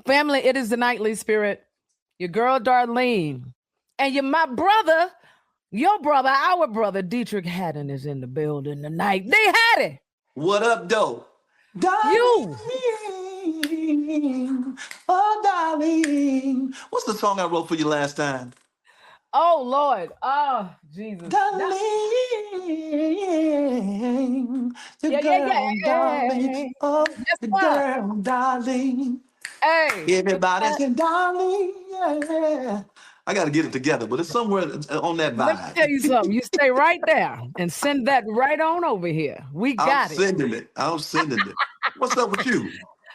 Family, it is the Nightly Spirit. Your girl Darlene. And my brother, your brother, our brother, Deitrick Haddon is in the building tonight. They had it. What up, though? You. Darling, oh, darling. What's the song I wrote for you last time? Oh, Lord. Oh, Jesus. Darling, the girl, darling. Oh, Yes, the sir. girl, darling. Hey. Everybody say, darling, yeah. I got to get it together, but it's somewhere on that Let me vibe. tell you something. You stay right there and send that right on over here. We got I'm sending it. I'm sending it. What's up with you?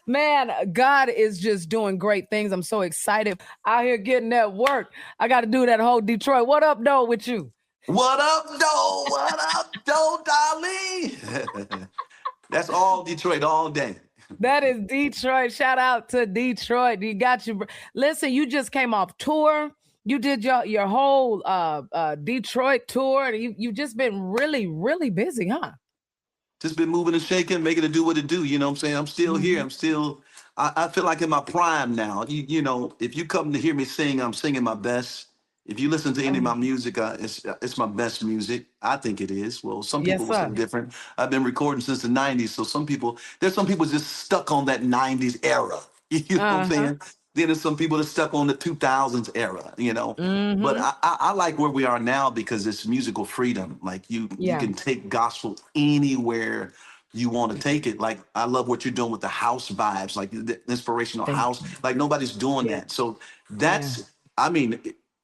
Man, God is just doing great things. I'm so excited out here getting that work. I got to do that whole Detroit. What up, though, with you? What up, though? What up, though, darling? That's all Detroit all day. That is Detroit. Shout out to Detroit. You got you. Listen, you just came off tour. You did your whole Detroit tour. You just been really, really busy, huh? Just been moving and shaking, making it do what it do. You know what I'm saying? I'm still here. I'm still, I feel like in my prime now. You know, if you come to hear me sing, I'm singing my best. If you listen to any of my music, it's my best music. I think it is. Well, some people Yes, will say sir. different. I've been recording since the 90s. So there's some people just stuck on that 90s era. You know what I'm saying? Then there's some people that stuck on the 2000s era, you know. But I like where we are now because it's musical freedom. Like you can take gospel anywhere you want to take it. Like I love what you're doing with the house vibes, like the inspirational house. Like nobody's doing that. So that's, I mean,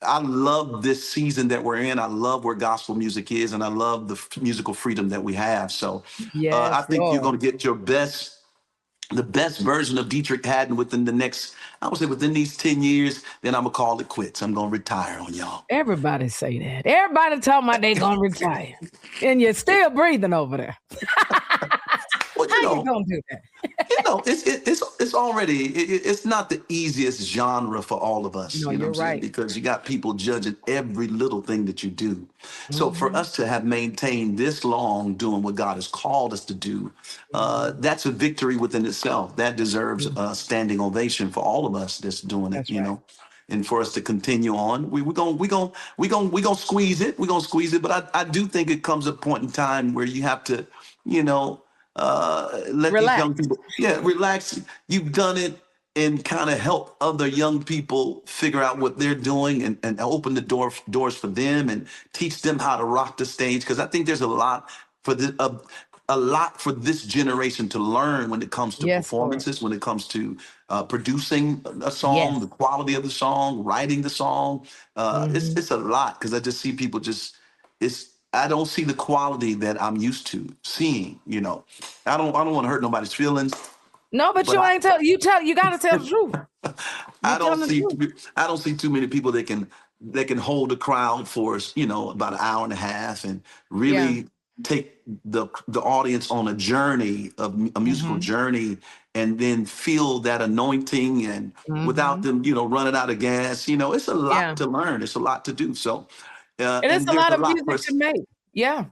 I love this season that we're in. I love where gospel music is, and I love the musical freedom that we have. So I think you're going to get the best version of Deitrick Haddon within the next, I would say within these 10 years, then I'm going to call it quits. I'm going to retire on y'all. Everybody say that. Everybody talking about they going to retire. And you're still breathing over there. Well, How you going to do that? It's already, it's not the easiest genre for all of us. No, you know you're what I'm saying? right. Because you got people judging every little thing that you do. So for us to have maintained this long doing what God has called us to do, that's a victory within itself. That deserves a standing ovation for all of us that's doing it, That's you right. know. And for us to continue on, we're gonna squeeze it. We're gonna squeeze it. But I do think it comes a point in time where you have to, you know, let these Relax. young people, relax. You've done it and kind of help other young people figure out what they're doing and open the doors for them and teach them how to rock the stage. Because I think there's a lot for a lot for this generation to learn when it comes to Yes, Lord. performances, when it comes to producing a song, Yes. the quality of the song, writing the song. It's a lot because I just see people I don't see the quality that I'm used to seeing, you know. I don't want to hurt nobody's feelings, No, but but you ain't you got to tell the truth. You I don't telling the see truth. I don't see too many people that can hold a crowd for about an hour and a half and Yeah. really take the audience on a journey of a musical journey and then feel that anointing and without them, running out of gas. It's a Yeah. lot to learn. It's a lot to do. So It is and a there's lot a of lot for music us. to make. Yeah.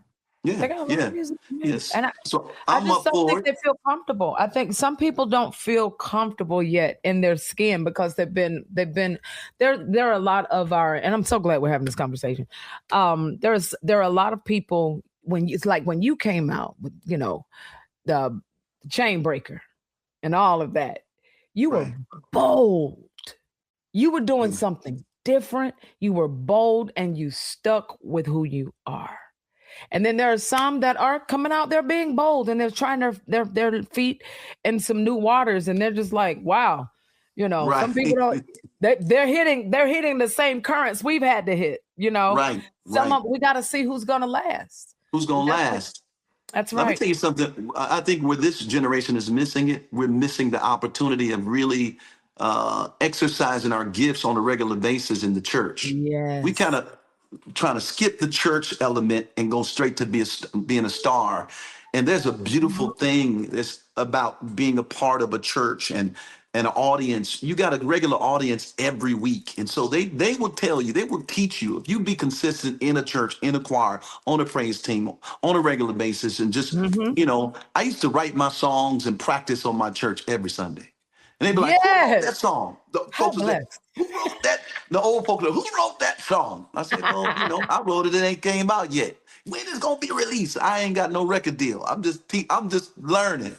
Yeah, They got a lot of yeah, music to make. yes. And So I I'm just up don't for think it. they feel comfortable. I think some people don't feel comfortable yet in their skin because there are a lot of and I'm so glad we're having this conversation. There are a lot of people it's like when you came out with, the chain breaker and all of that, you were Right. bold. You were doing Mm. something different. You were bold and you stuck with who you are. And then there are some that are coming out, they're being bold and they're trying their feet in some new waters. And they're just like, wow, some Right. people don't, they're hitting the same currents we've had to hit, Right. some Right. of, we got to see who's going to last. Who's gonna last? That's Let me right. tell you something. I think where this generation is missing it, we're missing the opportunity of really exercising our gifts on a regular basis in the church. We kind Yes. of trying to skip the church element and go straight to being a star. And there's a beautiful thing that's about being a part of a church and an audience. You got a regular audience every week. And so they will tell you, they will teach you if you be consistent in a church, in a choir, on a praise team, on a regular basis, and just, I used to write my songs and practice on my church every Sunday. And they'd be like, who wrote that Yes. song? The How folks would say, blessed. who wrote that? The old folks would say, who wrote that song? I said, well, I wrote it. It ain't came out yet. When is it gonna be released? I ain't got no record deal. I'm just learning.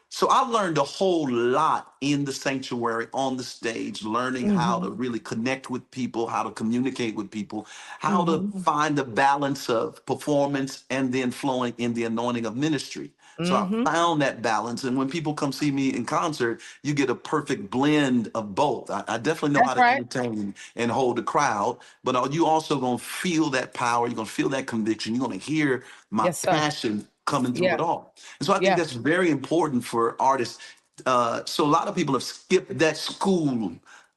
So I learned a whole lot in the sanctuary, on the stage, learning how to Mm-hmm. really connect with people, how to communicate with people, how to Mm-hmm. find the balance of performance and then flowing in the anointing of ministry. So I Mm-hmm. found that balance. And when people come see me in concert, you get a perfect blend of both. I definitely know how That's to right. entertain and hold the crowd, but you also going to feel that power. You're going to feel that conviction. You're going to hear my Yes, sir. passion coming through Yeah. it all. And so I think Yeah. that's very important for artists. So a lot of people have skipped that school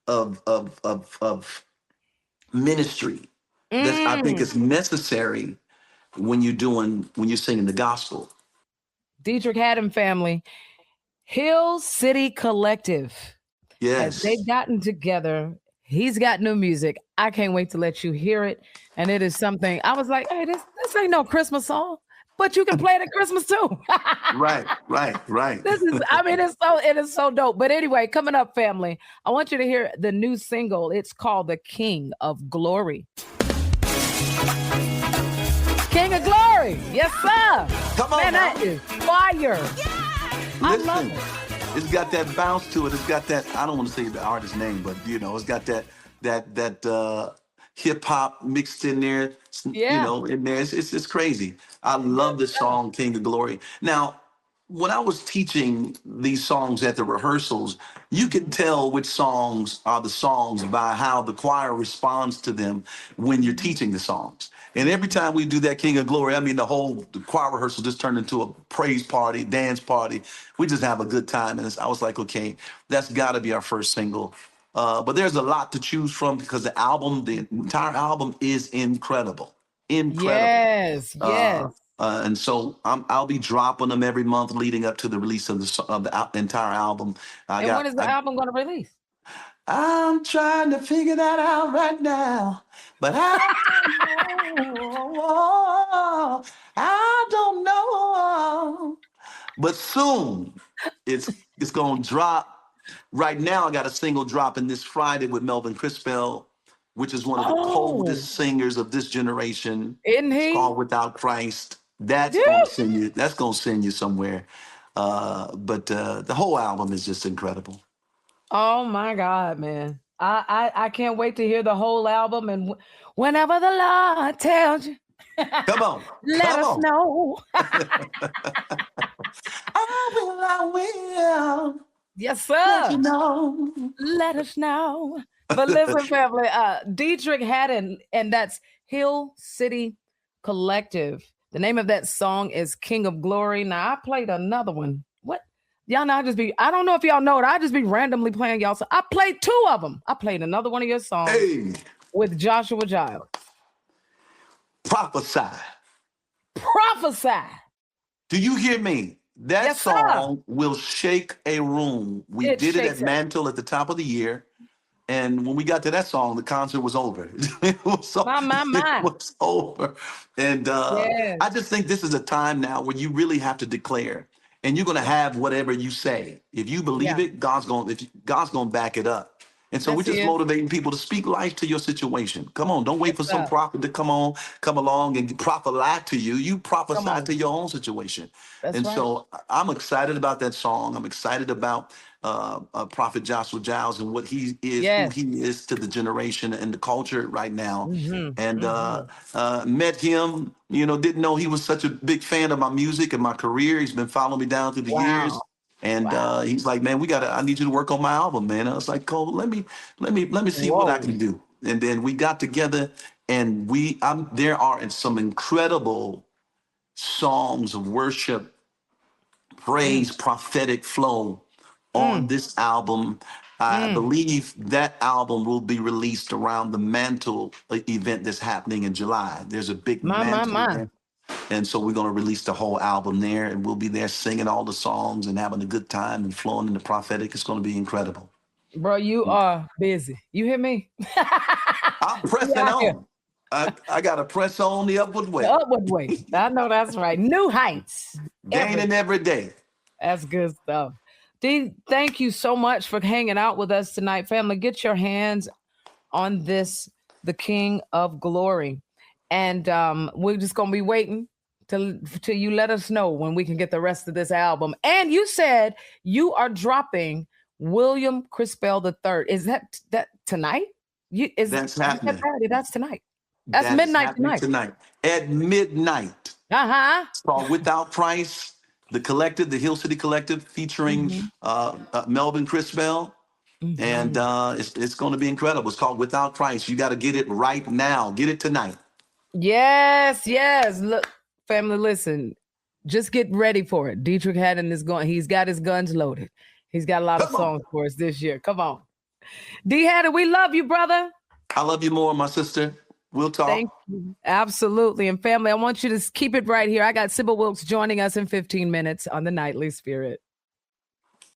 of ministry that I think Mm. is necessary when you're singing the gospel. Deitrick Haddon family. Hill City Collective. They've Yes. gotten together. He's got new music. I can't wait to let you hear it. And it is something I was like, hey, this ain't no Christmas song, but you can play it at Christmas too. Right, right, right. This is, I mean, it is so dope. But anyway, coming up, family, I want you to hear the new single. It's called The King of Glory. King of Glory. Yes, sir. Come on Man, now. that is fire. I love Listen, it. it's got that bounce to it. It's got that, I don't want to say the artist's name, but it's got that hip hop mixed in there, Yeah. in there. It's crazy. I love this song, King of Glory. Now, when I was teaching these songs at the rehearsals, you can tell which songs are the songs by how the choir responds to them when you're teaching the songs. And every time we do that King of Glory, I mean, the choir rehearsal just turned into a praise party, dance party. We just have a good time. And I was like, okay, that's got to be our first single. But there's a lot to choose from because the entire album is incredible, incredible. Yes. Yes. And so I'll be dropping them every month leading up to the release of the entire album. And when is the album going to release? I'm trying to figure that out right now, but I don't know. I don't know. But soon, it's gonna drop. Right now, I got a single dropping this Friday with Melvin Crispell, which is one of the Oh, coldest singers of this generation. isn't It's he? called Without Christ. That's Yeah. gonna send you. That's gonna send you somewhere. But the whole album is just incredible. Oh my God, man. I can't wait to hear the whole album. And whenever the Lord tells you, Come on, let come us on. know. I will Yes, let you sir. know. Let us know. But listen, family, Deitrick Haddon, and that's Hill City Collective. The name of that song is King of Glory. Now, I played another one. What? Y'all know I don't know if y'all know it. I just be randomly playing y'all. So I played two of them. I played another one of your songs Hey, with Joshua Giles. prophesy. Prophesy. Do you hear me? That Yes, sir. song will shake a room. We It did it at shakes it. Mantle at the top of the year. And when we got to that song, the concert was over. It My. was over. And Yes. I just think this is a time now where you really have to declare, and you're going to have whatever you say. If you believe Yeah. it, God's going to back it up. And so we're Yes, he just is. motivating people to speak life to your situation. Come on, don't wait Yes, for some sir. prophet to come along and prophesy to you. You Come prophesy on. to your own situation. That's And right. so I'm excited about that song. I'm excited about Prophet Joshua Giles and who Yes. he is to the generation and the culture right now. Mm-hmm. And Mm-hmm. met him, didn't know he was such a big fan of my music and my career. He's been following me down through the years. Wow. And Wow. he's like, man, I need you to work on my album, man. I was like, Cole, let me see what I Whoa. can do. And then we got together and there are some incredible songs of worship, Mm, praise, prophetic flow on mm, this album. I mm. believe that album will be released around the Mantle event that's happening in July. There's a big Mantle My. event. And so we're going to release the whole album there, and we'll be there singing all the songs and having a good time and flowing in the prophetic. It's going to be incredible. Bro, you are busy. You hear me? I'm You pressing out here. on. I got to press on the upward The way, upward way. I know that's right. New heights. gaining Every every day. That's good stuff. Dee, thank you so much for hanging out with us tonight. Family, get your hands on this, the King of Glory. And we're just going to be waiting till you let us know when we can get the rest of this album. And you said you are dropping William Crispell III. Is that tonight? That's happening. That's tonight. That's midnight tonight. At midnight. Uh-huh. It's called Without Price, the collective, the Hill City Collective, featuring Melvin Crispell. And it's going to be incredible. It's called Without Price. You got to get it right now. Get it tonight. Yes. Look, family, listen. Just get ready for it. Deitrick Haddon is going. He's got his guns loaded. He's got a lot of songs for us this year. Come on. D. Haddon, we love you, brother. I love you more, my sister. We'll talk. Thank you. Absolutely. And family, I want you to keep it right here. I got Sybil Wilkes joining us in 15 minutes on the Nightly Spirit.